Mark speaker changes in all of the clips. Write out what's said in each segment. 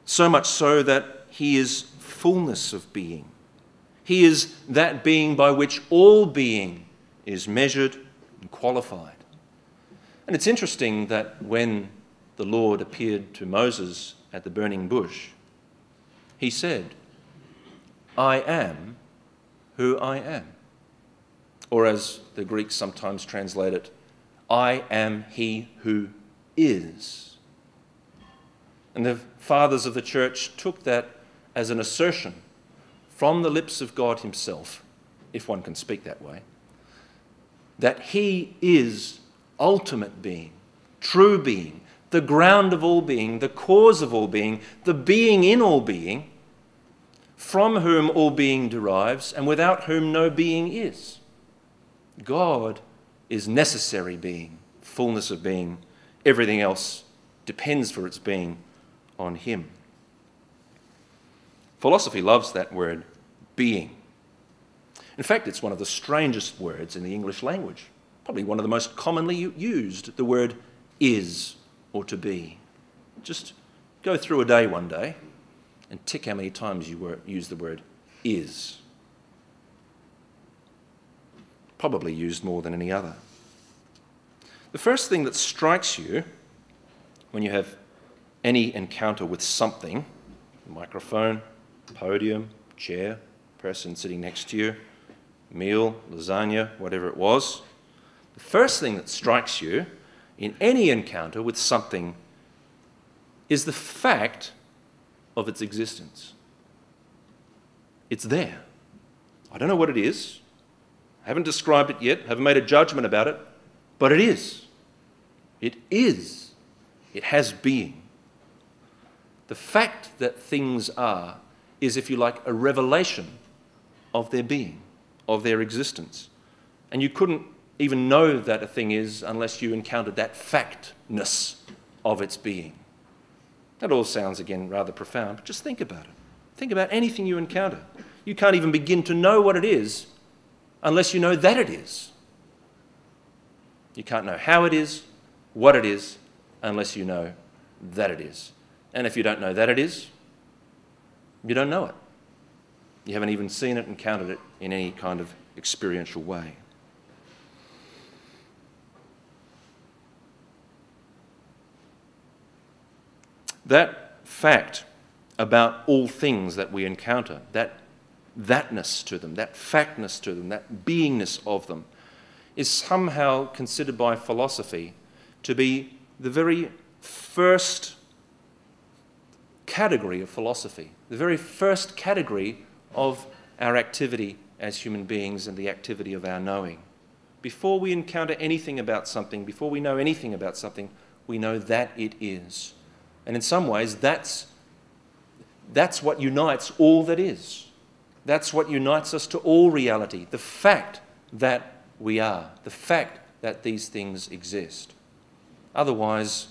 Speaker 1: so much so that he is fullness of being. He is that being by which all being is measured and qualified. And it's interesting that when the Lord appeared to Moses at the burning bush, he said, "I am who I am." Or as the Greeks sometimes translate it, "I am he who is." And the fathers of the church took that as an assertion from the lips of God himself, if one can speak that way, that he is ultimate being, true being, the ground of all being, the cause of all being, the being in all being, from whom all being derives and without whom no being is. God is necessary being, fullness of being. Everything else depends for its being on him. Philosophy loves that word, being. In fact, it's one of the strangest words in the English language, probably one of the most commonly used, the word is or to be. Just go through a day one day and tick how many times you use the word is. Probably used more than any other. The first thing that strikes you when you have any encounter with something, microphone, podium, chair, person sitting next to you, meal, lasagna, whatever it was, the first thing that strikes you in any encounter with something is the fact of its existence. It's there. I don't know what it is. I haven't described it yet, haven't made a judgment about it, but it is. It is. It has being. The fact that things are is, if you like, a revelation of their being, of their existence. And you couldn't even know that a thing is unless you encountered that factness of its being. That all sounds, again, rather profound, but just think about it. Think about anything you encounter. You can't even begin to know what it is unless you know that it is. You can't know how it is, what it is, unless you know that it is. And if you don't know that it is, you don't know it. You haven't even seen it, encountered it in any kind of experiential way. That fact about all things that we encounter, thatness to them, that factness to them, that beingness of them, is somehow considered by philosophy to be the very first category of philosophy, the very first category of our activity as human beings and the activity of our knowing. Before we encounter anything about something, before we know anything about something, we know that it is. And in some ways, that's what unites all that is. That's what unites us to all reality, the fact that we are, the fact that these things exist. Otherwise,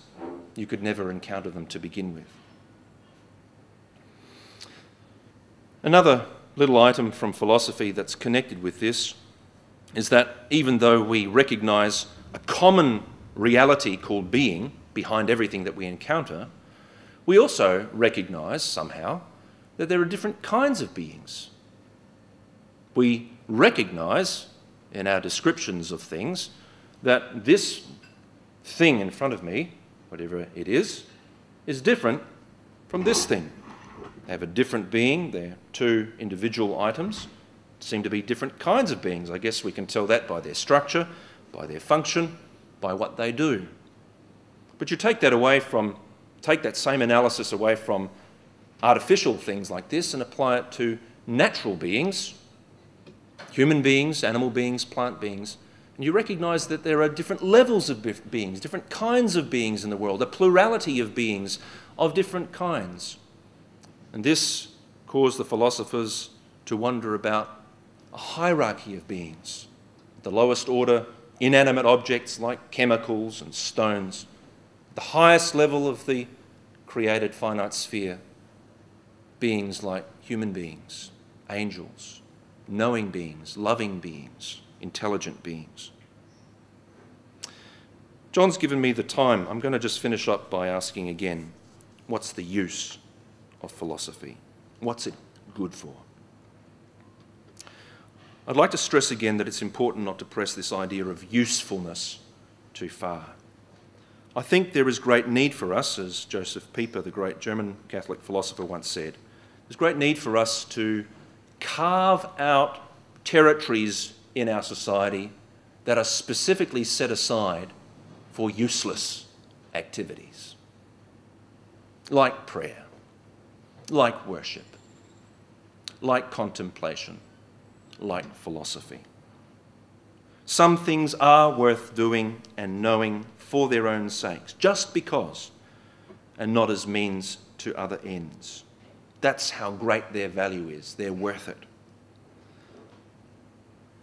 Speaker 1: you could never encounter them to begin with. Another little item from philosophy that's connected with this is that even though we recognise a common reality called being behind everything that we encounter, we also recognise somehow that there are different kinds of beings. We recognise in our descriptions of things that this thing in front of me, whatever it is different from this thing. They have a different being. They're two individual items. Seem to be different kinds of beings. I guess we can tell that by their structure, by their function, by what they do. But you take that same analysis away from artificial things like this and apply it to natural beings, human beings, animal beings, plant beings, and you recognise that there are different levels of beings, different kinds of beings in the world, a plurality of beings of different kinds. And this caused the philosophers to wonder about a hierarchy of beings. The lowest order, inanimate objects like chemicals and stones. The highest level of the created finite sphere, beings like human beings, angels, knowing beings, loving beings, intelligent beings. John's given me the time. I'm going to just finish up by asking again, what's the use of philosophy? What's it good for? I'd like to stress again that it's important not to press this idea of usefulness too far. I think there is great need for us, as Joseph Pieper, the great German Catholic philosopher, once said, there's great need for us to carve out territories in our society that are specifically set aside for useless activities, like prayer, like worship, like contemplation, like philosophy. Some things are worth doing and knowing for their own sakes, just because, and not as means to other ends. That's how great their value is. They're worth it.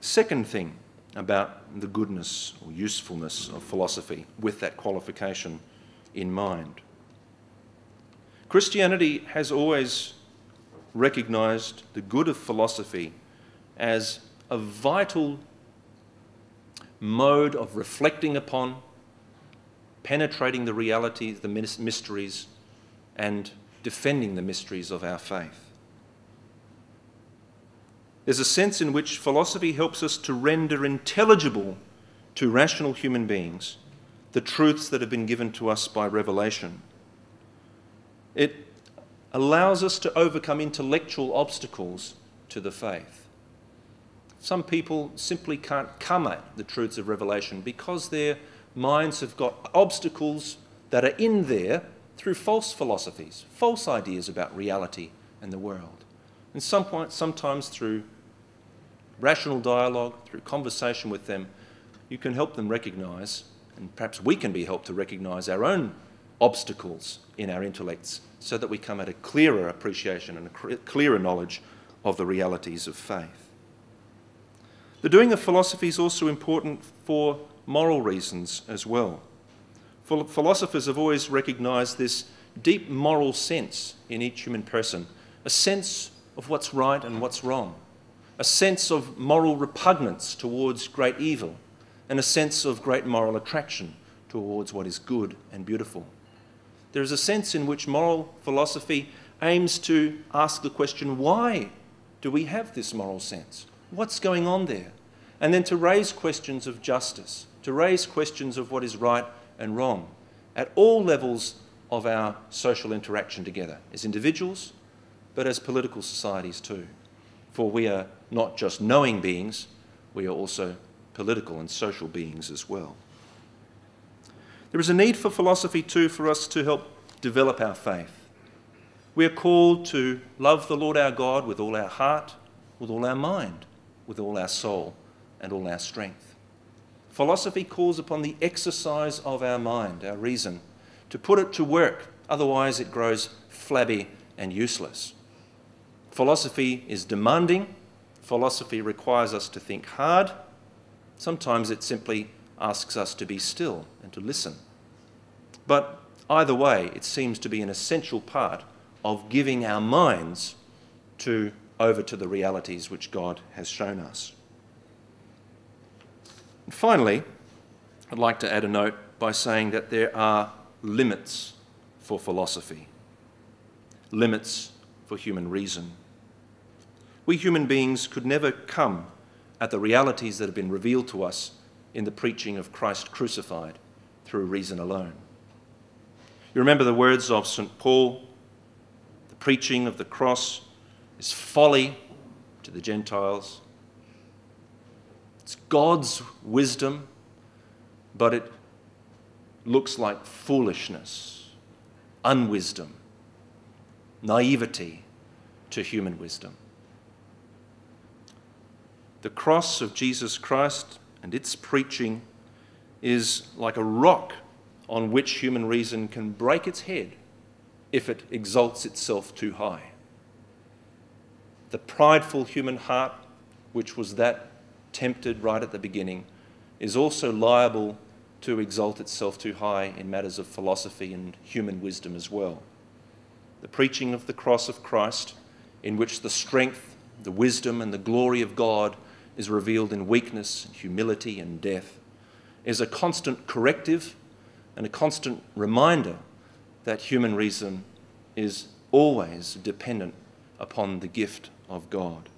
Speaker 1: Second thing about the goodness or usefulness of philosophy, with that qualification in mind. Christianity has always recognised the good of philosophy as a vital mode of reflecting upon, penetrating the realities, the mysteries, and defending the mysteries of our faith. There's a sense in which philosophy helps us to render intelligible to rational human beings the truths that have been given to us by revelation. It allows us to overcome intellectual obstacles to the faith. Some people simply can't come at the truths of revelation because their minds have got obstacles that are in there through false philosophies, false ideas about reality and the world. And sometimes through rational dialogue, through conversation with them, you can help them recognise, and perhaps we can be helped to recognise our own obstacles in our intellects so that we come at a clearer appreciation and a clearer knowledge of the realities of faith. The doing of philosophy is also important for moral reasons as well. Philosophers have always recognised this deep moral sense in each human person, a sense of what's right and what's wrong, a sense of moral repugnance towards great evil, and a sense of great moral attraction towards what is good and beautiful. There is a sense in which moral philosophy aims to ask the question, why do we have this moral sense? What's going on there? And then to raise questions of justice, to raise questions of what is right and wrong at all levels of our social interaction together, as individuals, but as political societies too. For we are not just knowing beings, we are also political and social beings as well. There is a need for philosophy too for us to help develop our faith. We are called to love the Lord our God with all our heart, with all our mind, with all our soul, and all our strength. Philosophy calls upon the exercise of our mind, our reason, to put it to work, otherwise it grows flabby and useless. Philosophy is demanding. Philosophy requires us to think hard. Sometimes it simply asks us to be still and to listen. But either way, it seems to be an essential part of giving our minds over to the realities which God has shown us. And finally, I'd like to add a note by saying that there are limits for philosophy, limits for human reason. We human beings could never come at the realities that have been revealed to us in the preaching of Christ crucified through reason alone. You remember the words of St. Paul, the preaching of the cross is folly to the Gentiles. It's God's wisdom, but it looks like foolishness, unwisdom, naivety to human wisdom. The cross of Jesus Christ and its preaching is like a rock on which human reason can break its head if it exalts itself too high. The prideful human heart, which was that tempted right at the beginning, is also liable to exalt itself too high in matters of philosophy and human wisdom as well. The preaching of the cross of Christ, in which the strength, the wisdom and the glory of God is revealed in weakness, humility and death, is a constant corrective and a constant reminder that human reason is always dependent upon the gift of God.